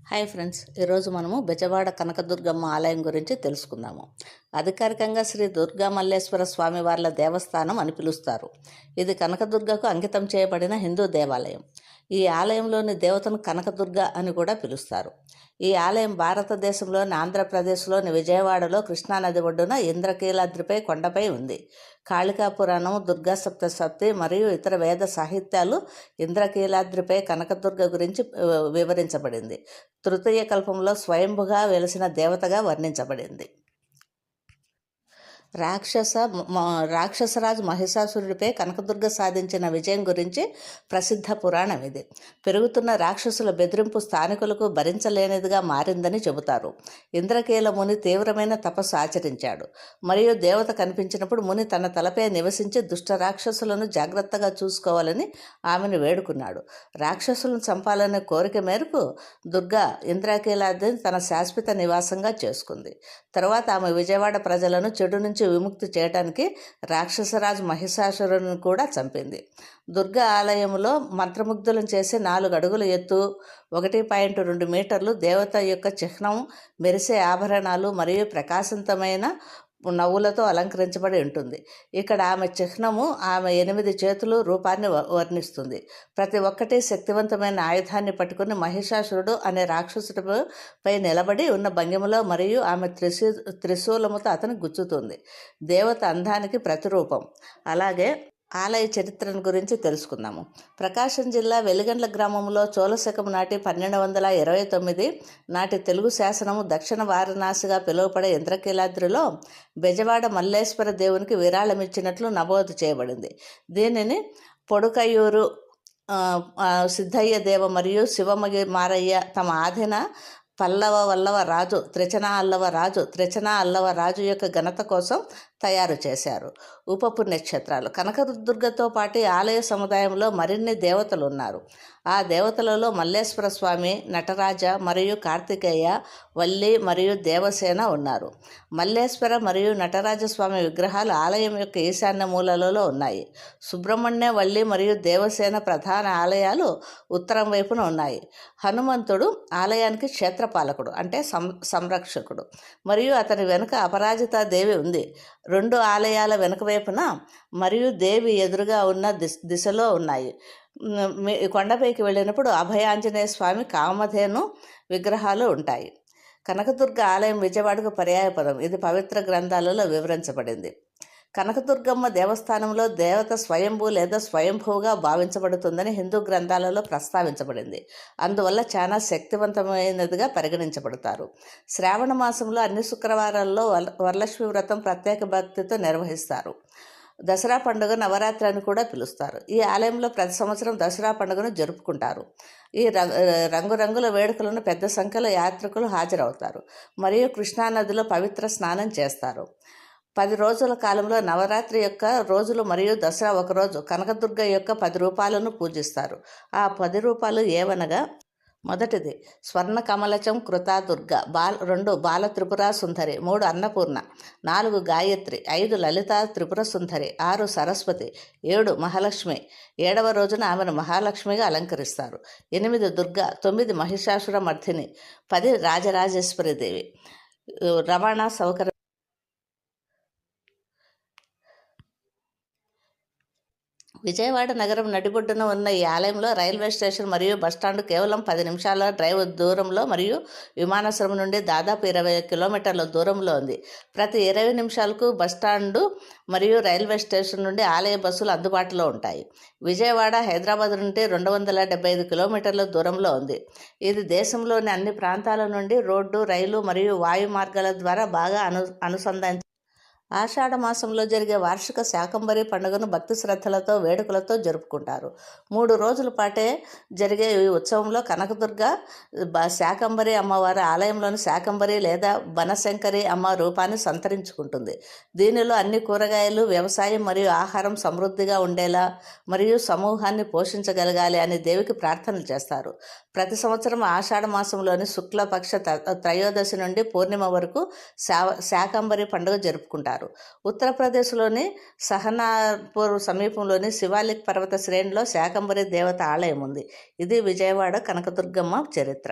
Hi friends, ఈరోజు మనము బెజవాడ కనకదుర్గమ్మ ఆలయం గురించి తెలుసుకుందాము. అధికారికంగా శ్రీ దుర్గా మల్లేశ్వర స్వామివార్ల దేవస్థానం అని పిలుస్తారు. ఇది కనకదుర్గకు అంకితం చేయబడిన హిందూ దేవాలయం. ఈ ఆలయంలోని దేవతను కనకదుర్గ అని కూడా పిలుస్తారు. ఈ ఆలయం భారతదేశంలోని ఆంధ్రప్రదేశ్లోని విజయవాడలో కృష్ణానది ఒడ్డున ఇంద్రకీలాద్రిపై కొండపై ఉంది. కాళికా పురాణం, దుర్గా సప్తశతి మరియు ఇతర వేద సాహిత్యాలు ఇంద్రకీలాద్రిపై కనకదుర్గ గురించి వివరించబడింది. తృతీయ కల్పంలో స్వయంభుగా వెలిసిన దేవతగా వర్ణించబడింది. రాక్షసరాజు మహిషాసురుడిపై కనకదుర్గ సాధించిన విజయం గురించి ప్రసిద్ధ పురాణం ఇది. పెరుగుతున్న రాక్షసుల బెదిరింపు స్థానికులకు భరించలేనిదిగా మారిందని చెబుతారు. ఇంద్రకీల ముని తీవ్రమైన తపస్సు ఆచరించాడు మరియు దేవత కనిపించినప్పుడు ముని తన తలపై నివసించి దుష్ట రాక్షసులను జాగ్రత్తగా చూసుకోవాలని ఆమెను వేడుకున్నాడు. రాక్షసులను చంపాలనే కోరిక మేరకు దుర్గా ఇంద్రకీలాద్రిని తన శాశ్వత నివాసంగా చేసుకుంది. తర్వాత ఆమె విజయవాడ ప్రజలను చెడు నుంచి విముక్తి చేయడానికి రాక్షసరాజు మహిషాసురుని కూడా చంపింది. దుర్గా ఆలయంలో మంత్రముగ్ధులను చేసి 4 అడుగుల ఎత్తు, 1.2 మీటర్లు దేవత యొక్క చిహ్నం, మెరిసే ఆభరణాలు మరియు ప్రకాశవంతమైన నవ్వులతో అలంకరించబడి ఉంటుంది. ఇక్కడ ఆమె చిహ్నము ఆమె 8 చేతులు రూపాన్ని వర్ణిస్తుంది. ప్రతి ఒక్కటి శక్తివంతమైన ఆయుధాన్ని పట్టుకుని మహిషాసురుడు అనే రాక్షసుడిపై నిలబడి ఉన్న భంగిమలో మరియు ఆమె త్రిశూలముతో అతను గుచ్చుతుంది. దేవత అందానికి ప్రతిరూపం. అలాగే ఆలయ చరిత్రను గురించి తెలుసుకుందాము. ప్రకాశం జిల్లా వెలిగండ్ల గ్రామంలో చోళశకం నాటి 1229 నాటి తెలుగు శాసనము దక్షిణ వారణాసిగా పిలువబడే ఇంద్రకీలాద్రిలో బెజవాడ మల్లేశ్వర దేవునికి విరాళమిచ్చినట్లు నమోదు చేయబడింది. దీనిని పొడుకయ్యూరు సిద్ధయ్య దేవ మరియు శివమగి మారయ్య తమ ఆధీన పల్లవ వల్లవ రాజు త్రిచన అల్లవ రాజు యొక్క ఘనత కోసం తయారు చేశారు. ఉపపుణ్యక్షేత్రాలు. కనకదుర్గతో పాటు ఆలయ సముదాయంలో మరిన్ని దేవతలు ఉన్నారు. ఆ దేవతలలో మల్లేశ్వర స్వామి, నటరాజ మరియు కార్తికేయ, వల్లి మరియు దేవసేన ఉన్నారు. మల్లేశ్వర మరియు నటరాజస్వామి విగ్రహాలు ఆలయం యొక్క ఈశాన్య మూలలో ఉన్నాయి. సుబ్రహ్మణ్య, వల్లి మరియు దేవసేన ప్రధాన ఆలయాలు ఉత్తరం వైపున ఉన్నాయి. హనుమంతుడు ఆలయానికి క్షేత్రపాలకుడు అంటే సంరక్షకుడు మరియు అతని వెనుక అపరాజిత దేవి ఉంది. 2 ఆలయాల వెనుక వైపున మరియు దేవి ఎదురుగా ఉన్న దిశలో ఉన్నాయి. కొండపైకి వెళ్ళినప్పుడు అభయాంజనేయ స్వామి, కామధేను విగ్రహాలు ఉంటాయి. కనకదుర్గ ఆలయం విజయవాడకు పర్యాయపదం. ఇది పవిత్ర గ్రంథాలలో వివరించబడింది. కనకదుర్గమ్మ దేవస్థానంలో దేవత స్వయంభూ లేదా స్వయంభూగా భావించబడుతుందని హిందూ గ్రంథాలలో ప్రస్తావించబడింది. అందువల్ల చాలా శక్తివంతమైనదిగా పరిగణించబడతారు. శ్రావణ మాసంలో అన్ని శుక్రవారాల్లో వరలక్ష్మి వ్రతం ప్రత్యేక భక్తితో నిర్వహిస్తారు. దసరా పండుగ నవరాత్రి అని కూడా పిలుస్తారు. ఈ ఆలయంలో ప్రతి సంవత్సరం దసరా పండుగను జరుపుకుంటారు. ఈ రంగురంగుల వేడుకలను పెద్ద సంఖ్యలో యాత్రికులు హాజరవుతారు మరియు కృష్ణానదిలో పవిత్ర స్నానం చేస్తారు. 10 రోజుల కాలంలో నవరాత్రి యొక్క రోజులు మరియు దసరా ఒకరోజు కనకదుర్గ యొక్క 10 రూపాలను పూజిస్తారు. ఆ 10 రూపాలు ఏవనగా: మొదటిది స్వర్ణ కమలచం కృతా దుర్గ, 2 బాల త్రిపుర సుందరి, 3 అన్నపూర్ణ, 4 గాయత్రి, 5 లలిత త్రిపుర సుందరి, 6 సరస్వతి, 7 మహాలక్ష్మి. 7వ రోజున ఆమెను మహాలక్ష్మిగా అలంకరిస్తారు. 8 దుర్గా, 9 మహిషాసుర మర్దిని, 10 రాజరాజేశ్వరి దేవి. రవాణా సౌకర్యం. విజయవాడ నగరం నడిబొడ్డున ఉన్న ఈ ఆలయంలో రైల్వే స్టేషన్ మరియు బస్టాండ్ కేవలం 10 నిమిషాల డ్రైవ్ దూరంలో మరియు విమానాశ్రయం నుండి దాదాపు 20 కిలోమీటర్ల దూరంలో ఉంది. ప్రతి 20 నిమిషాలకు బస్టాండు మరియు రైల్వే స్టేషన్ నుండి ఆలయ బస్సులు అందుబాటులో ఉంటాయి. విజయవాడ హైదరాబాద్ నుండి 275 కిలోమీటర్ల దూరంలో ఉంది. ఇది దేశంలోని అన్ని ప్రాంతాల నుండి రోడ్డు, రైలు మరియు వాయు మార్గాల ద్వారా బాగా అనుసంధానించబడింది. ఆషాఢ మాసంలో జరిగే వార్షిక శాకంబరి పండుగను భక్తి శ్రద్ధలతో వేడుకలతో జరుపుకుంటారు. 3 రోజుల పాటే జరిగే ఈ ఉత్సవంలో కనకదుర్గ శాకంబరి అమ్మవారి ఆలయంలోని శాకంబరి లేదా బనశంకరి అమ్మ రూపాన్ని సంతరించుకుంటుంది. దీనిలో అన్ని కూరగాయలు, వ్యవసాయం మరియు ఆహారం సమృద్ధిగా ఉండేలా మరియు సమూహాన్ని పోషించగలగాలి అని దేవికి ప్రార్థనలు చేస్తారు. ప్రతి సంవత్సరం ఆషాఢ మాసంలోని శుక్లపక్ష త్రయోదశి నుండి పూర్ణిమ వరకు శాకంబరి పండుగ జరుపుకుంటారు. ఉత్తరప్రదేశ్లోని సహనాపూర్ సమీపంలోని శివాలిక్ పర్వత శ్రేణిలో శాకంబరి దేవత ఆలయం ఉంది. ఇది విజయవాడ కనకదుర్గమ్మ చరిత్ర.